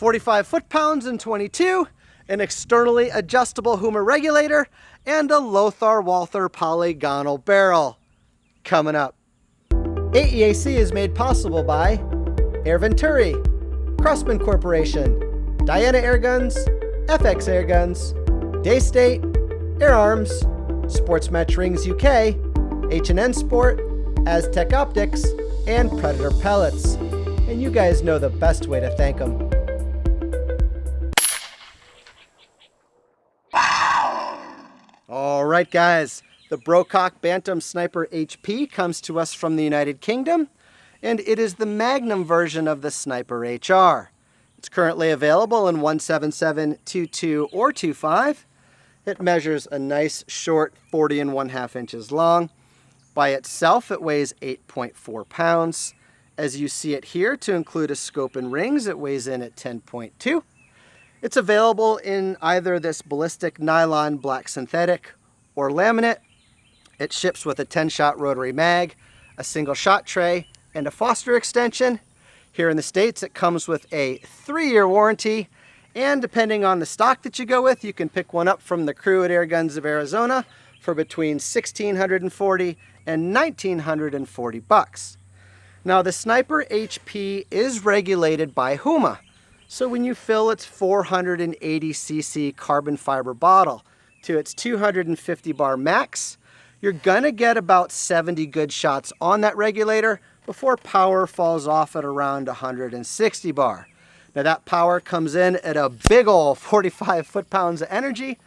45 foot-pounds and 22, an externally adjustable Huma regulator, and a Lothar-Walther polygonal barrel. Coming up. AEAC is made possible by Air Venturi, Crossman Corporation, Diana Airguns, FX Airguns, Daystate, Air Arms, Sportsmatch Rings UK, H&N Sport, Aztec Optics, and Predator Pellets. And you guys know the best way to thank them. All right, guys. The Brocock Bantam Sniper HP comes to us from the United Kingdom, and it is the Magnum version of the Sniper HR. It's currently available in 177, 22, or 25. It measures a nice short 40 1/2 inches long. By itself, it weighs 8.4 pounds. As you see it here, to include a scope and rings, it weighs in at 10.2. It's available in either this ballistic nylon black synthetic or laminate. It ships with a 10-shot rotary mag, a single shot tray, and a Foster extension. Here in the States, it comes with a 3-year warranty, and depending on the stock that you go with, you can pick one up from the crew at Airguns of Arizona for between $1,640 and $1,940. Now, the Sniper HP is regulated by Huma. So when you fill its 480cc carbon fiber bottle to its 250 bar max, you're gonna get about 70 good shots on that regulator before power falls off at around 160 bar. Now that power comes in at a big ol' 45 foot-pounds of energy,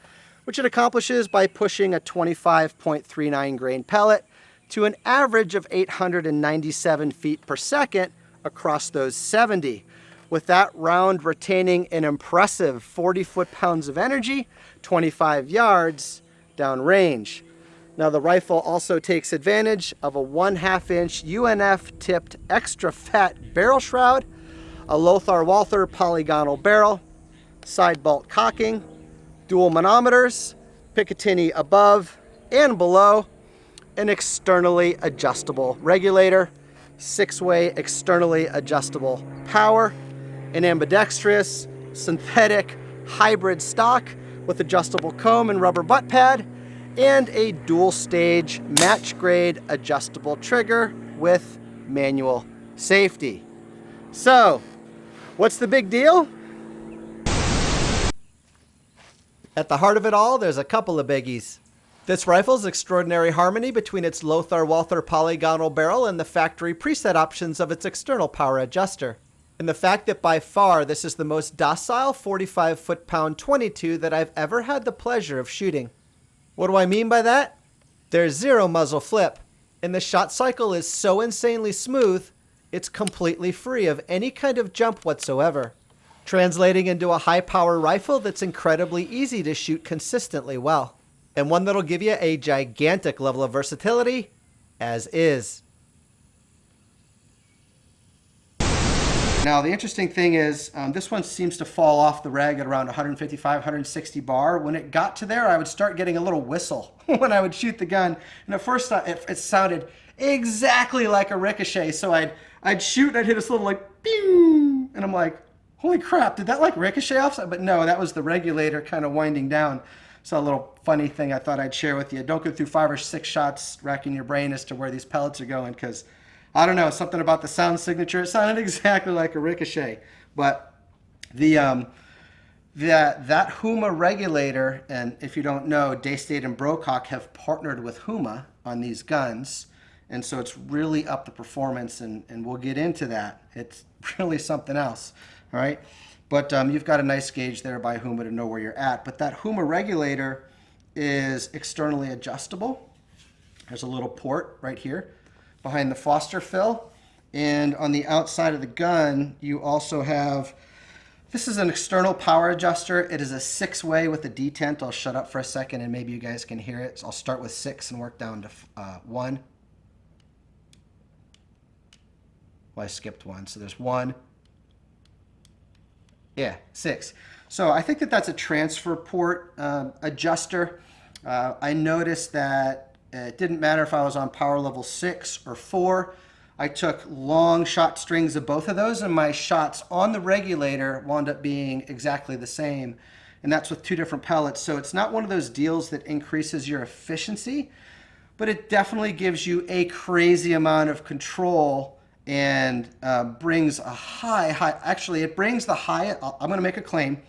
which it accomplishes by pushing a 25.39 grain pellet to an average of 897 feet per second across those 70, with that round retaining an impressive 40 foot-pounds of energy, 25 yards downrange. Now the rifle also takes advantage of a 1/2 inch UNF tipped extra fat barrel shroud, a Lothar-Walther polygonal barrel, side bolt cocking, dual manometers, Picatinny above and below, an externally adjustable regulator, 6-way externally adjustable power, an ambidextrous synthetic hybrid stock with adjustable comb and rubber butt pad, and a dual stage match grade adjustable trigger with manual safety. So, what's the big deal? At the heart of it all, there's a couple of biggies. This rifle's extraordinary harmony between its Lothar-Walther polygonal barrel and the factory preset options of its external power adjuster. And the fact that by far this is the most docile 45 foot-pound 22 that I've ever had the pleasure of shooting. What do I mean by that? There's zero muzzle flip, and the shot cycle is so insanely smooth, it's completely free of any kind of jump whatsoever, translating into a high-power rifle that's incredibly easy to shoot consistently well, and one that'll give you a gigantic level of versatility as is. Now, the interesting thing is, this one seems to fall off the reg at around 155, 160 bar. When it got to there, I would start getting a little whistle when I would shoot the gun. And at first, it sounded exactly like a ricochet. So I'd shoot and I'd hit this little like, bing! And I'm like, holy crap, did that like ricochet off? But no, that was the regulator kind of winding down. So a little funny thing I thought I'd share with you. Don't go through 5 or 6 shots racking your brain as to where these pellets are going, because I don't know, something about the sound signature. It sounded exactly like a ricochet. But that Huma regulator, and if you don't know, Daystate and Brocock have partnered with Huma on these guns. And so it's really up the performance, and we'll get into that. It's really something else, all right? But you've got a nice gauge there by Huma to know where you're at. But that Huma regulator is externally adjustable. There's a little port right here behind the Foster fill, and on the outside of the gun you also have, this is an external power adjuster. It is a 6-way with a detent. I'll shut up for a second and maybe you guys can hear it. So I'll start with 6 and work down to 1. Well, I skipped 1, so there's 1. Yeah, 6. So I think that that's a transfer port adjuster. I noticed that it didn't matter if I was on power level 6 or 4. I took long shot strings of both of those, and my shots on the regulator wound up being exactly the same. And that's with 2 different pellets. So it's not one of those deals that increases your efficiency, but it definitely gives you a crazy amount of control and brings a actually it brings the highest, I'm going to make a claim,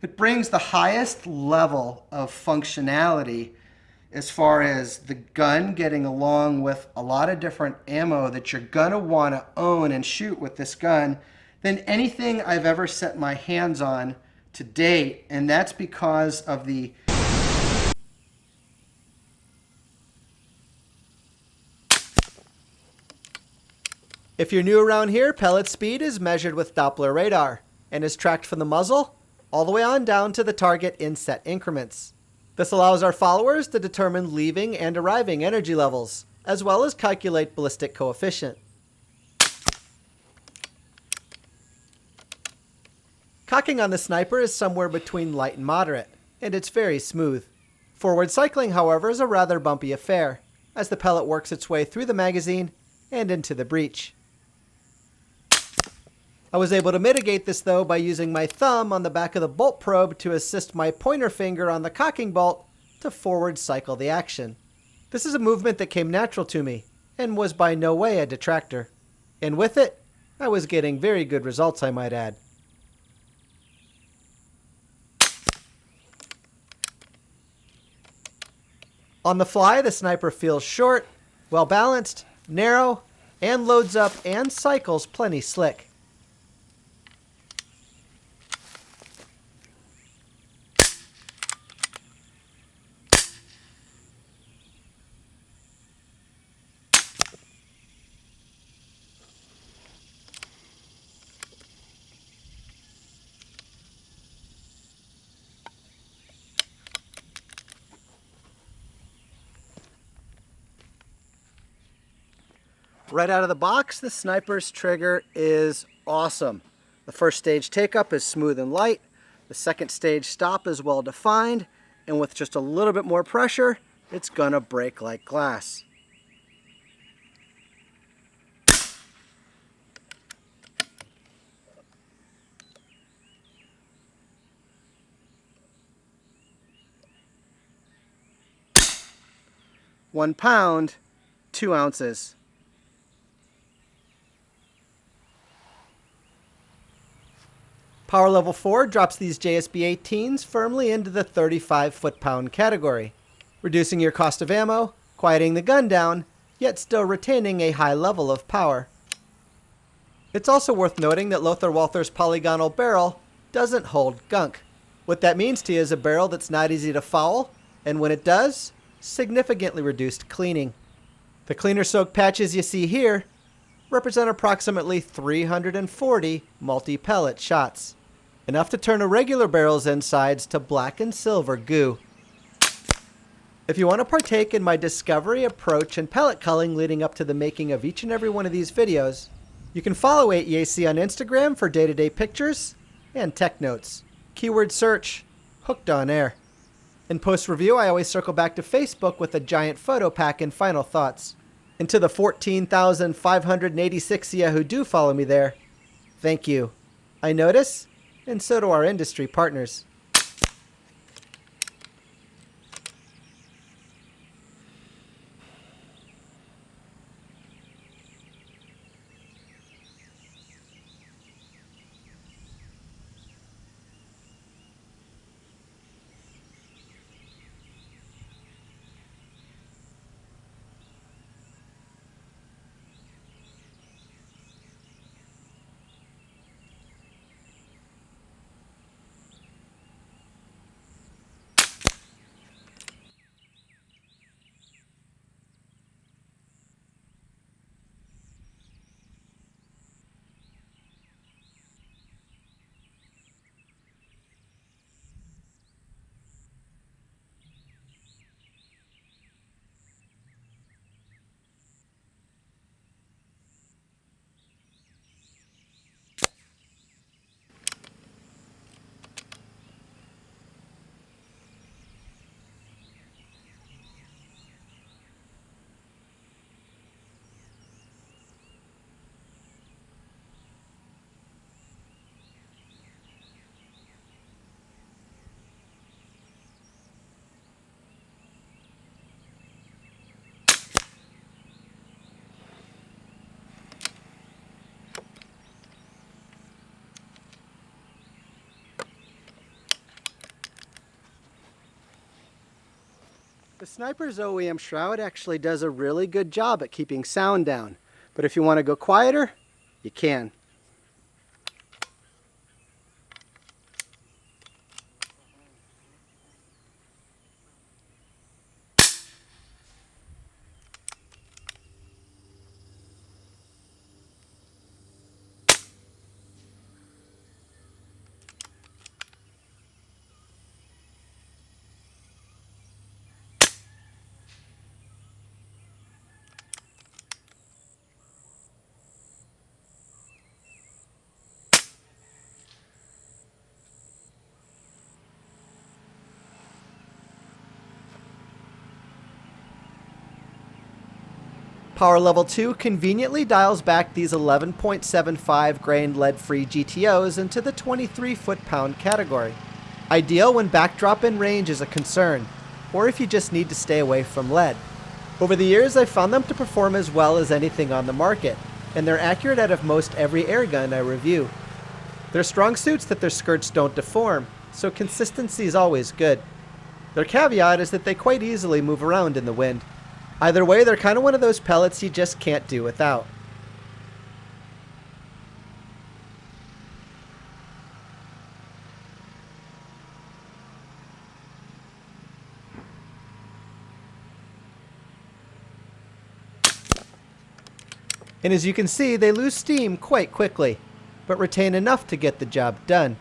it brings the highest level of functionality as far as the gun getting along with a lot of different ammo that you're going to want to own and shoot with this gun than anything I've ever set my hands on to date. And that's because of the If you're new around here, pellet speed is measured with Doppler radar and is tracked from the muzzle all the way on down to the target in set increments. This allows our followers to determine leaving and arriving energy levels, as well as calculate ballistic coefficient. Cocking on the sniper is somewhere between light and moderate, and it's very smooth. Forward cycling, however, is a rather bumpy affair, as the pellet works its way through the magazine and into the breech. I was able to mitigate this though by using my thumb on the back of the bolt probe to assist my pointer finger on the cocking bolt to forward cycle the action. This is a movement that came natural to me and was by no way a detractor. And with it, I was getting very good results, I might add. On the fly, the sniper feels short, well balanced, narrow, and loads up and cycles plenty slick. Right out of the box, the sniper's trigger is awesome. The first stage take-up is smooth and light. The second stage stop is well defined, and with just a little bit more pressure, it's gonna break like glass. £1 pound, 2 ounces. Power level 4 drops these JSB 18s firmly into the 35 foot-pound category, reducing your cost of ammo, quieting the gun down, yet still retaining a high level of power. It's also worth noting that Lothar Walther's polygonal barrel doesn't hold gunk. What that means to you is a barrel that's not easy to foul, and when it does, significantly reduced cleaning. The cleaner soak patches you see here represent approximately 340 multi-pellet shots, enough to turn a regular barrel's insides to black and silver goo. If you want to partake in my discovery, approach, and pellet culling leading up to the making of each and every one of these videos, you can follow AEAC on Instagram for day-to-day pictures and tech notes. Keyword search, Hooked on Air. In post-review, I always circle back to Facebook with a giant photo pack and final thoughts. And to the 14,586 of you who do follow me there, thank you. I notice, and so do our industry partners. The Sniper's OEM shroud actually does a really good job at keeping sound down, but if you want to go quieter, you can. Power level 2 conveniently dials back these 11.75 grain lead-free GTOs into the 23 foot-pound category. Ideal when backdrop in range is a concern, or if you just need to stay away from lead. Over the years, I've found them to perform as well as anything on the market, and they're accurate out of most every airgun I review. They're strong suits that their skirts don't deform, so consistency is always good. Their caveat is that they quite easily move around in the wind. Either way, they're kind of one of those pellets you just can't do without. And as you can see, they lose steam quite quickly, but retain enough to get the job done.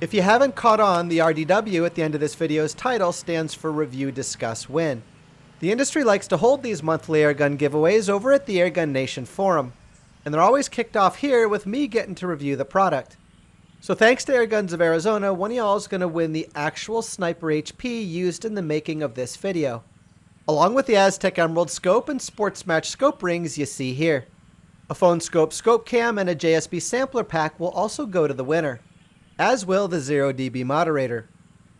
If you haven't caught on, the RDW at the end of this video's title stands for Review, Discuss, Win. The industry likes to hold these monthly airgun giveaways over at the Airgun Nation Forum, and they're always kicked off here with me getting to review the product. So thanks to Airguns of Arizona, one of y'all is going to win the actual Sniper HP used in the making of this video, along with the Aztec Emerald scope and Sports Match scope rings you see here. A phone scope scope cam and a JSB sampler pack will also go to the winner, as will the 0dB moderator.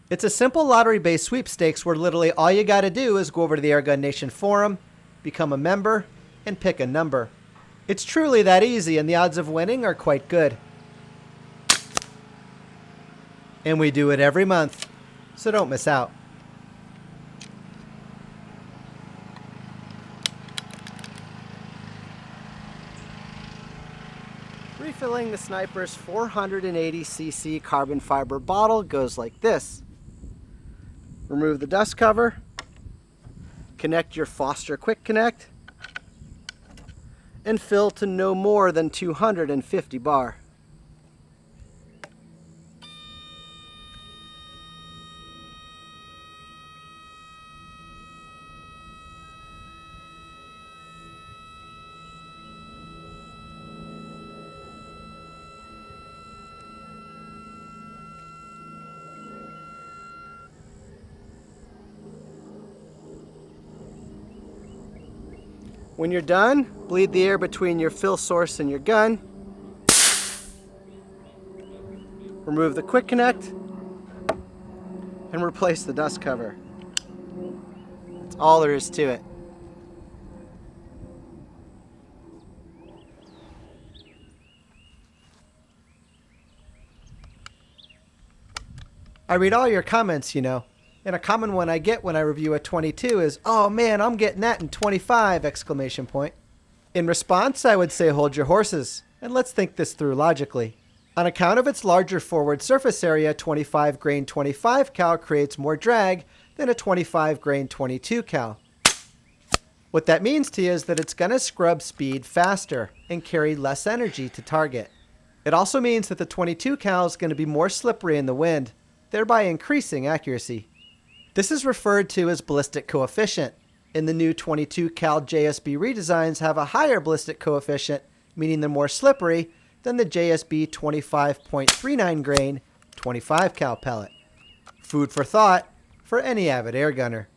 It's a simple lottery-based sweepstakes where literally all you gotta do is go over to the Airgun Nation Forum, become a member, and pick a number. It's truly that easy, and the odds of winning are quite good. And we do it every month, so don't miss out. Refilling the Sniper's 480cc carbon fiber bottle goes like this. Remove the dust cover, connect your Foster Quick Connect, and fill to no more than 250 bar. When you're done, bleed the air between your fill source and your gun. Remove the quick connect and replace the dust cover. That's all there is to it. I read all your comments, you know. And a common one I get when I review a 22 is, "Oh man, I'm getting that in 25!" exclamation point. In response, I would say hold your horses, and let's think this through logically. On account of its larger forward surface area, 25 grain 25 cal creates more drag than a 25 grain 22 cal. What that means to you is that it's going to scrub speed faster and carry less energy to target. It also means that the 22 cal is going to be more slippery in the wind, thereby increasing accuracy. This is referred to as ballistic coefficient, in the new 22 cal JSB redesigns have a higher ballistic coefficient, meaning they're more slippery, than the JSB 25.39 grain 25 cal pellet. Food for thought for any avid air gunner.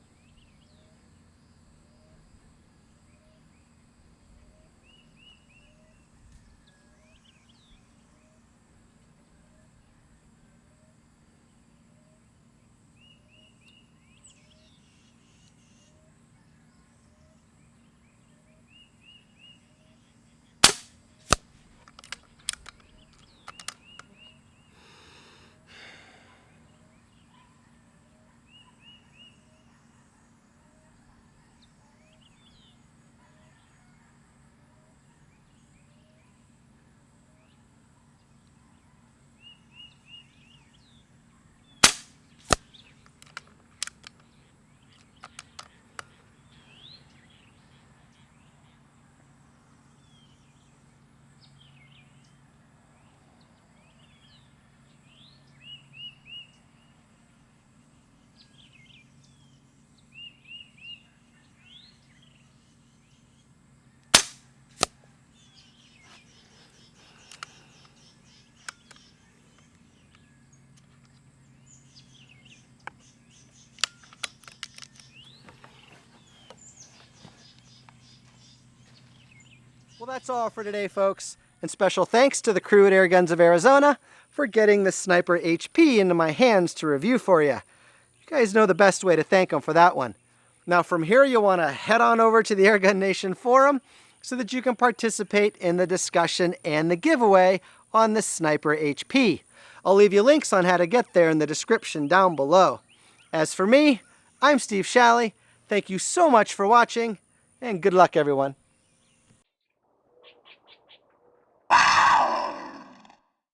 Well, that's all for today, folks. And special thanks to the crew at Airguns of Arizona for getting the Sniper HP into my hands to review for you. You guys know the best way to thank them for that one. Now, from here, you'll want to head on over to the Airgun Nation Forum so that you can participate in the discussion and the giveaway on the Sniper HP. I'll leave you links on how to get there in the description down below. As for me, I'm Steve Shalley. Thank you so much for watching, and good luck, everyone.